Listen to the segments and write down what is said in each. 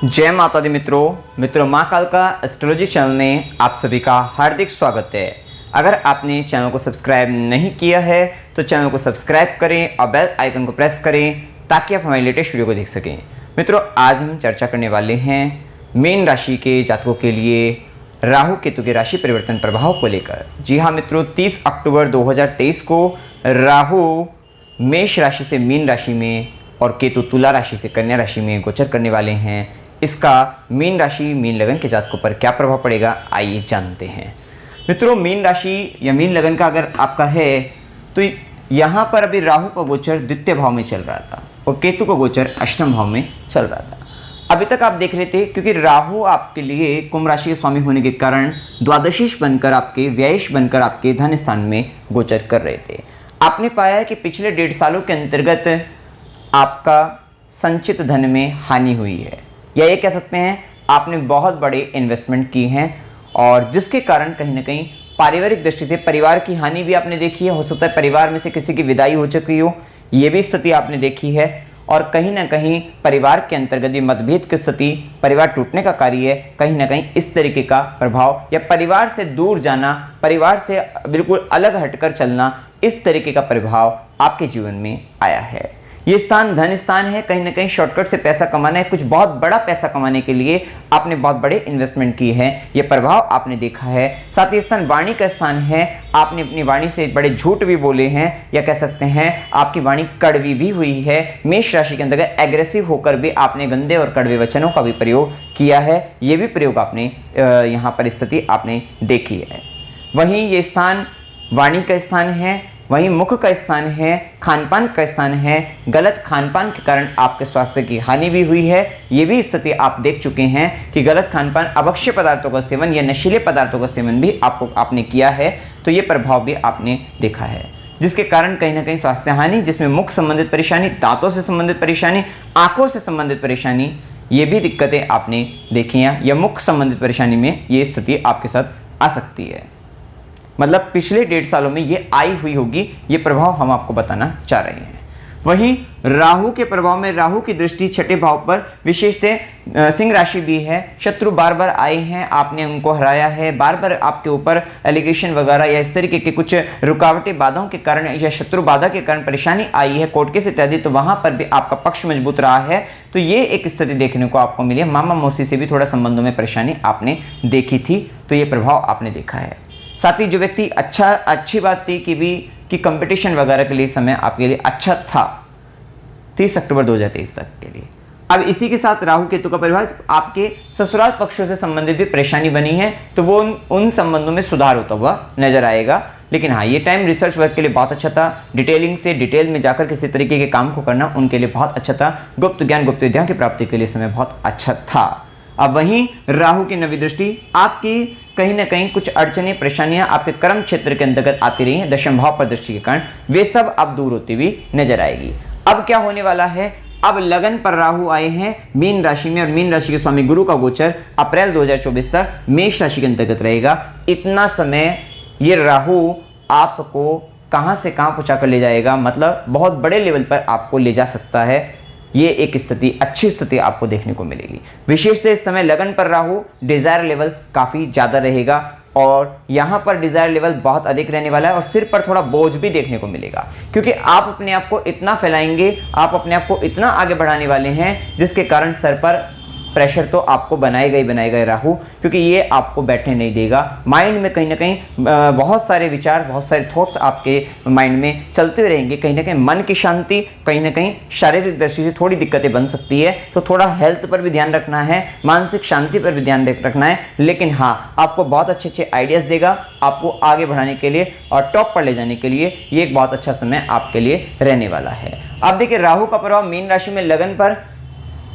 जय माता दी मित्रों माँ काल का एस्ट्रोलॉजी चैनल में आप सभी का हार्दिक स्वागत है। अगर आपने चैनल को सब्सक्राइब नहीं किया है तो चैनल को सब्सक्राइब करें और बेल आइकन को प्रेस करें ताकि आप हमारी लेटेस्ट वीडियो को देख सकें। मित्रों, आज हम चर्चा करने वाले हैं मीन राशि के जातकों के लिए राहु केतु के राशि परिवर्तन प्रभाव को लेकर। जी हाँ मित्रों, 30 अक्टूबर 2023 को राहु मेष राशि से मीन राशि में और केतु तुला राशि से कन्या राशि में गोचर करने वाले हैं। इसका मीन राशि मीन लगन के जातकों पर क्या प्रभाव पड़ेगा, आइए जानते हैं। मित्रों, मीन राशि या मीन लगन का अगर आपका है तो यहाँ पर अभी राहु का गोचर द्वितीय भाव में चल रहा था और केतु का गोचर अष्टम भाव में चल रहा था। अभी तक आप देख रहे थे क्योंकि राहु आपके लिए कुंभ राशि के स्वामी होने के कारण द्वादशीश बनकर आपके व्ययश बनकर आपके धन स्थान में गोचर कर रहे थे। आपने पाया है कि पिछले 1.5 सालों के अंतर्गत आपका संचित धन में हानि हुई है, या ये कह सकते हैं आपने बहुत बड़े इन्वेस्टमेंट की हैं और जिसके कारण कहीं ना कहीं पारिवारिक दृष्टि से परिवार की हानि भी आपने देखी है। हो सकता है परिवार में से किसी की विदाई हो चुकी हो, ये भी स्थिति आपने देखी है। और कहीं ना कहीं परिवार के अंतर्गत भी मतभेद की स्थिति, परिवार टूटने का कार्य, कहीं ना कहीं इस तरीके का प्रभाव या परिवार से दूर जाना, परिवार से बिल्कुल अलग हटकर चलना, इस तरीके का प्रभाव आपके जीवन में आया है। ये स्थान धन स्थान है, कहीं ना कहीं शॉर्टकट से पैसा कमाना है, कुछ बहुत बड़ा पैसा कमाने के लिए आपने बहुत बड़े इन्वेस्टमेंट की है, ये प्रभाव आपने देखा है। साथ ही स्थान वाणी का स्थान है, आपने अपनी वाणी से बड़े झूठ भी बोले हैं, या कह सकते हैं आपकी वाणी कड़वी भी हुई है। मेष राशि के अंतर्गत एग्रेसिव होकर भी आपने गंदे और कड़वे वचनों का भी प्रयोग किया है, ये भी प्रयोग आपने यहाँ पर स्थिति आपने देखी है। वहीं ये स्थान वाणी का स्थान है, वहीं मुख का स्थान है, खानपान का स्थान है। गलत खानपान के कारण आपके स्वास्थ्य की हानि भी हुई है, ये भी स्थिति आप देख चुके हैं कि गलत खानपान, अभक्ष्य पदार्थों का सेवन या नशीले पदार्थों का सेवन भी आपने किया है, तो ये प्रभाव भी आपने देखा है, जिसके कारण कहीं ना कहीं स्वास्थ्य हानि, जिसमें मुख संबंधित परेशानी, दांतों से संबंधित परेशानी, आंखों से संबंधित परेशानी, ये भी दिक्कतें आपने देखी हैं, या मुख संबंधित परेशानी में ये स्थिति आपके साथ आ सकती है। मतलब पिछले 1.5 सालों में ये आई हुई होगी, ये प्रभाव हम आपको बताना चाह रहे हैं। वहीं राहु के प्रभाव में राहु की दृष्टि छठे भाव पर विशेषतः सिंह राशि भी है। शत्रु बार बार आए हैं, आपने उनको हराया है, बार बार आपके ऊपर एलिगेशन वगैरह या इस तरीके के कुछ रुकावटें बाधाओं के कारण या शत्रु बाधा के कारण परेशानी आई है, कोर्ट केस इत्यादि, तो वहां पर भी आपका पक्ष मजबूत रहा है, तो ये एक स्थिति देखने को आपको मिली है। मामा मौसी से भी थोड़ा संबंधों में परेशानी आपने देखी थी, तो ये प्रभाव आपने देखा है। साथ ही जो व्यक्ति अच्छी बात थी कि कंपटीशन वगैरह के लिए समय आपके लिए अच्छा था 30 अक्टूबर 2023 तक के लिए। अब इसी के साथ राहु केतु का प्रभाव आपके ससुराल पक्षों से संबंधित भी परेशानी बनी है, तो वो उन संबंधों में सुधार होता हुआ नजर आएगा। लेकिन हाँ, ये टाइम रिसर्च वर्क के लिए बहुत अच्छा था, डिटेल में जाकर किसी तरीके के काम को करना उनके लिए बहुत अच्छा था, गुप्त ज्ञान गुप्त विद्या की प्राप्ति के लिए समय बहुत अच्छा था। अब वहीं राहु की नवी दृष्टि आपकी कहीं ना कहीं कुछ अड़चने परेशानियां आपके कर्म क्षेत्र के अंतर्गत आती रही हैं, दशम भाव पर दृष्टि के कारण वे सब अब दूर होती हुई नजर आएगी। अब क्या होने वाला है, अब लगन पर राहु आए हैं मीन राशि में और मीन राशि के स्वामी गुरु का गोचर अप्रैल 2024 तक मेष राशि के अंतर्गत रहेगा। इतना समय ये राहु आपको कहां से कहां पहुंचा कर ले जाएगा, मतलब बहुत बड़े लेवल पर आपको ले जा सकता है। ये एक स्थिति, अच्छी स्थिति आपको देखने को मिलेगी। विशेषतः इस समय लगन पर राहु डिजायर लेवल काफी ज्यादा रहेगा और यहाँ पर डिजायर लेवल बहुत अधिक रहने वाला है और सिर पर थोड़ा बोझ भी देखने को मिलेगा, क्योंकि आप अपने आप को इतना फैलाएंगे, आप अपने आप को इतना आगे बढ़ाने वाले हैं, जिसके कारण सर पर प्रेशर तो आपको बनाएगा राहु, क्योंकि ये आपको बैठने नहीं देगा। माइंड में कहीं ना कहीं बहुत सारे विचार, बहुत सारे थॉट्स आपके माइंड में चलते रहेंगे। कहीं ना कहीं मन की शांति, कहीं ना कहीं शारीरिक दृष्टि से थोड़ी दिक्कतें बन सकती है, तो थोड़ा हेल्थ पर भी ध्यान रखना है, मानसिक शांति पर भी ध्यान रखना है। लेकिन हाँ, आपको बहुत अच्छे आइडियाज़ देगा, आपको आगे बढ़ाने के लिए और टॉप पर ले जाने के लिए ये एक बहुत अच्छा समय आपके लिए रहने वाला है। अब देखिए, राहु का प्रभाव मीन राशि में लगन पर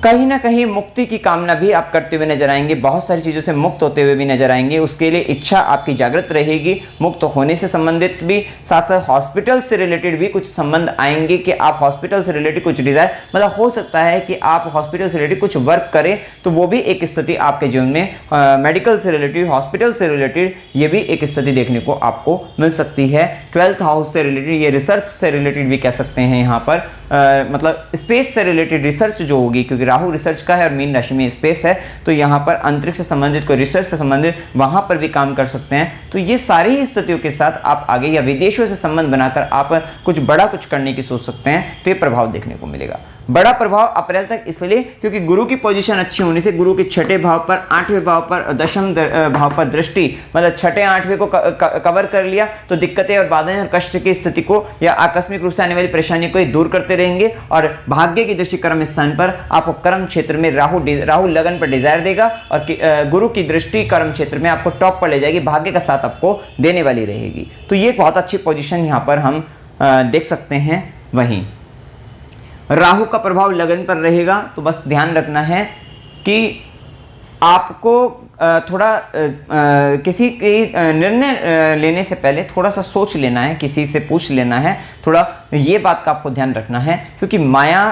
कहीं ना कहीं मुक्ति की कामना भी आप करते हुए नजर आएंगे, बहुत सारी चीज़ों से मुक्त होते हुए भी नजर आएंगे। उसके लिए इच्छा आपकी जागृत रहेगी, मुक्त होने से संबंधित भी, साथ साथ हॉस्पिटल से रिलेटेड भी कुछ संबंध आएंगे कि आप हॉस्पिटल से रिलेटेड कुछ डिजायर, मतलब हो सकता है कि आप हॉस्पिटल से रिलेटेड कुछ वर्क करें, तो वो भी एक स्थिति आपके जीवन में मेडिकल से रिलेटेड, हॉस्पिटल से रिलेटेड, ये भी एक स्थिति देखने को आपको मिल सकती है। 12th हाउस से रिलेटेड, ये रिसर्च से रिलेटेड भी कह सकते हैं यहाँ पर, मतलब स्पेस से रिलेटेड रिसर्च जो होगी, क्योंकि राहु रिसर्च का है और मीन राशि में स्पेस है, तो यहाँ पर अंतरिक्ष से संबंधित कोई रिसर्च से संबंधित वहाँ पर भी काम कर सकते हैं। तो ये सारी ही स्थितियों के साथ आप आगे या विदेशों से संबंध बनाकर आप कुछ बड़ा कुछ करने की सोच सकते हैं। तो ये प्रभाव देखने को मिलेगा। बड़ा प्रभाव अप्रैल तक इसलिए क्योंकि गुरु की पोजीशन अच्छी होने से, गुरु के छठे भाव पर, आठवें भाव पर, दशम भाव पर दृष्टि, मतलब छठे आठवें को कवर कर लिया, तो दिक्कतें और बाधाएं और कष्ट की स्थिति को या आकस्मिक रूप से आने वाली परेशानी को दूर करते रहेंगे। और भाग्य की दृष्टि कर्म स्थान पर आपको कर्म क्षेत्र में राहु लगन पर डिजायर देगा और गुरु की दृष्टि कर्म क्षेत्र में आपको टॉप पर ले जाएगी, भाग्य का साथ आपको देने वाली रहेगी। तो ये बहुत अच्छी पोजीशन यहाँ पर हम देख सकते हैं। वहीं राहु का प्रभाव लगन पर रहेगा, तो बस ध्यान रखना है कि आपको थोड़ा किसी की निर्णय लेने से पहले थोड़ा सा सोच लेना है, किसी से पूछ लेना है, थोड़ा ये बात का आपको ध्यान रखना है। क्योंकि माया,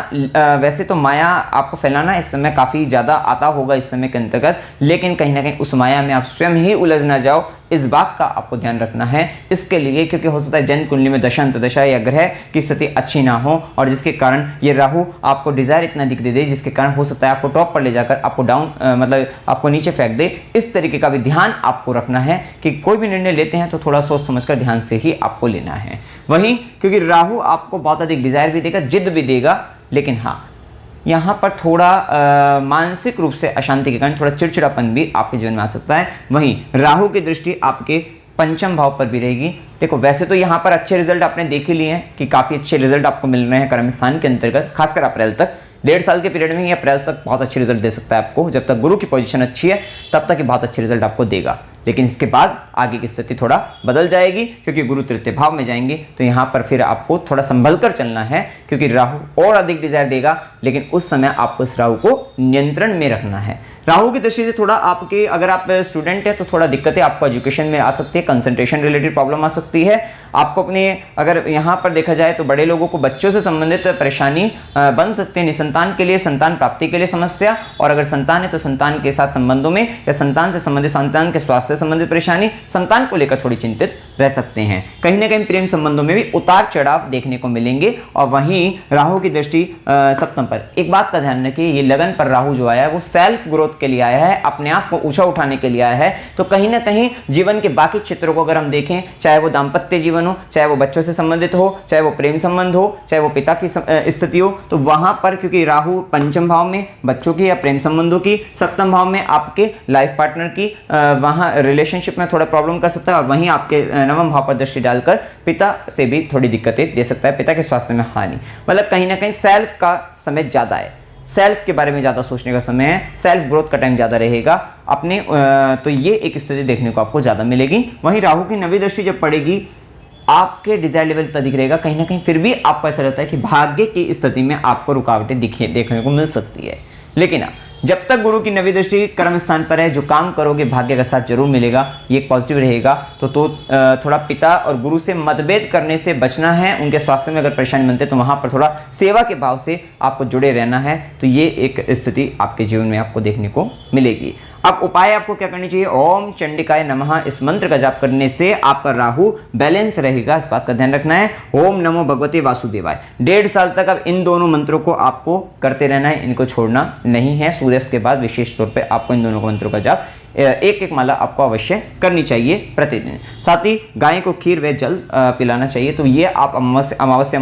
वैसे तो माया आपको फैलाना इस समय काफ़ी ज़्यादा आता होगा इस समय के अंतर्गत, लेकिन कहीं ना कहीं उस माया में आप स्वयं ही उलझ ना जाओ, इस बात का आपको ध्यान रखना है। इसके लिए क्योंकि हो सकता है जन्म कुंडली में दशा अंतर्दशा या ग्रह की स्थिति अच्छी ना हो, और जिसके कारण ये राहु आपको डिजायर इतना दिख दे, जिसके कारण हो सकता है आपको टॉप पर ले जाकर आपको डाउन, मतलब आपको नीचे फेंक दे। इस तरीके का भी ध्यान आपको रखना है कि कोई भी निर्णय लेते हैं तो थोड़ा सोच समझकर ध्यान से ही आपको लेना है। वहीं क्योंकि राहु आपको बहुत अधिक डिजायर भी देगा, जिद भी देगा, लेकिन हाँ यहाँ पर थोड़ा मानसिक रूप से अशांति के कारण थोड़ा चिड़चिड़ापन भी आपके जीवन में आ सकता है। वहीं राहु की दृष्टि आपके पंचम भाव पर भी रहेगी। देखो वैसे तो यहाँ पर अच्छे रिजल्ट आपने देख ही लिए हैं कि काफ़ी अच्छे रिजल्ट आपको मिल रहे हैं कर्म स्थान के अंतर्गत, खासकर अप्रैल तक। 1.5 साल के पीरियड में ही अप्रैल तक बहुत अच्छे रिजल्ट दे सकता है आपको। जब तक गुरु की पोजीशन अच्छी है तब तक ही बहुत अच्छे रिजल्ट आपको देगा, लेकिन इसके बाद आगे की स्थिति थोड़ा बदल जाएगी, क्योंकि गुरु तृतीय भाव में जाएंगे। तो यहाँ पर फिर आपको थोड़ा संभल कर चलना है, क्योंकि राहु और अधिक डिजायर देगा, लेकिन उस समय आपको इस राहु को नियंत्रण में रखना है। राहु की दृष्टि से थोड़ा आपके, अगर आप स्टूडेंट हैं तो थोड़ा दिक्कतें आपको एजुकेशन में आ सकती है, कंसंट्रेशन रिलेटेड प्रॉब्लम आ सकती है आपको अपने। अगर यहाँ पर देखा जाए तो बड़े लोगों को बच्चों से संबंधित परेशानी बन सकती है। निसंतान के लिए, संतान प्राप्ति के लिए समस्या, और अगर संतान है तो संतान के साथ संबंधों में या संतान से संबंधित, संतान के स्वास्थ्य से संबंधित परेशानी, संतान को लेकर थोड़ी चिंतित रह सकते हैं। कहीं ना कहीं प्रेम संबंधों में भी उतार चढ़ाव देखने को मिलेंगे। और वहीं राहु की दृष्टि सप्तम पर, एक बात का ध्यान रखिए, ये लगन पर राहु जो आया है वो सेल्फ ग्रोथ के लिए आया है, अपने आप को ऊंचा उठाने के लिए आया है। तो कहीं ना कहीं जीवन के बाकी क्षेत्रों को अगर हम देखें, चाहे वो दाम्पत्य जीवन हो, चाहे वो बच्चों से संबंधित हो, चाहे वो प्रेम संबंध हो, चाहे वो पिता की स्थिति हो, तो वहां पर क्योंकि राहु पंचम भाव में बच्चों की या प्रेम संबंधों की, सप्तम भाव में आपके लाइफ पार्टनर की, वहां रिलेशनशिप में थोड़ा प्रॉब्लम कर सकता है। और वहीं आपके नवम भाव पर दृष्टि डालकर पिता से भी थोड़ी दिक्कतें दे सकता है, पिता के स्वास्थ्य में हानि। मतलब कहीं ना कहीं सेल्फ का समय ज्यादा है, सेल्फ के बारे में ज़्यादा सोचने का समय है, सेल्फ ग्रोथ का टाइम ज़्यादा रहेगा अपने। तो ये एक स्थिति देखने को आपको ज़्यादा मिलेगी। वहीं राहु की नवी दृष्टि जब पड़ेगी, आपके डिजायर लेवल तक दिख रहेगा, कहीं ना कहीं फिर भी आपको ऐसा लगता है कि भाग्य की स्थिति में आपको रुकावटें देखने को मिल सकती है। लेकिन जब तक गुरु की नवी दृष्टि कर्म स्थान पर है, जो काम करोगे भाग्य का साथ जरूर मिलेगा, ये एक पॉजिटिव रहेगा। तो थोड़ा पिता और गुरु से मतभेद करने से बचना है। उनके स्वास्थ्य में अगर परेशानी बनते तो वहां पर थोड़ा सेवा के भाव से आपको जुड़े रहना है। तो ये एक स्थिति आपके जीवन में आपको देखने को मिलेगी। अब उपाय आपको क्या करनी चाहिए? ओम चंडिकाय नमः, इस मंत्र का जाप करने से आपका राहु बैलेंस रहेगा, इस बात का ध्यान रखना है। ओम नमो भगवते वासुदेवाय, 1.5 साल तक अब इन दोनों मंत्रों को आपको करते रहना है, इनको छोड़ना नहीं है। सूर्यास्त के बाद विशेष तौर पे आपको इन दोनों मंत्रों का जाप एक एक माला आपको अवश्य करनी चाहिए प्रतिदिन। साथ ही गाय को खीर व जल पिलाना चाहिए। तो ये आप अमावस्या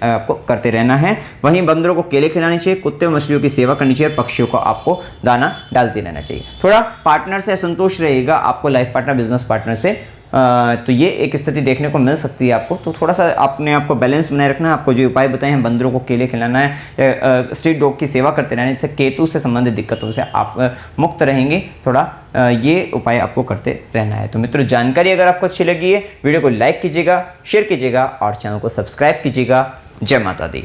आपको करते रहना है। वहीं बंदरों को केले खिलाने चाहिए, कुत्ते मछलियों की सेवा करनी चाहिए, पक्षियों को आपको दाना डालते रहना चाहिए। थोड़ा पार्टनर से असंतोष रहेगा आपको, लाइफ पार्टनर, बिजनेस पार्टनर से, तो ये एक स्थिति देखने को मिल सकती है आपको। तो थोड़ा सा अपने आपको बैलेंस बनाए रखना है। आपको जो उपाय बताए हैं, बंदरों को केले खिलाना है, स्ट्रीट डॉग की सेवा करते रहना है, जिससे केतु से संबंधित दिक्कतों से आप मुक्त रहेंगे। थोड़ा ये उपाय आपको करते रहना है। तो मित्रों, जानकारी अगर आपको अच्छी लगी है, वीडियो को लाइक कीजिएगा, शेयर कीजिएगा और चैनल को सब्सक्राइब कीजिएगा। जय माता दी।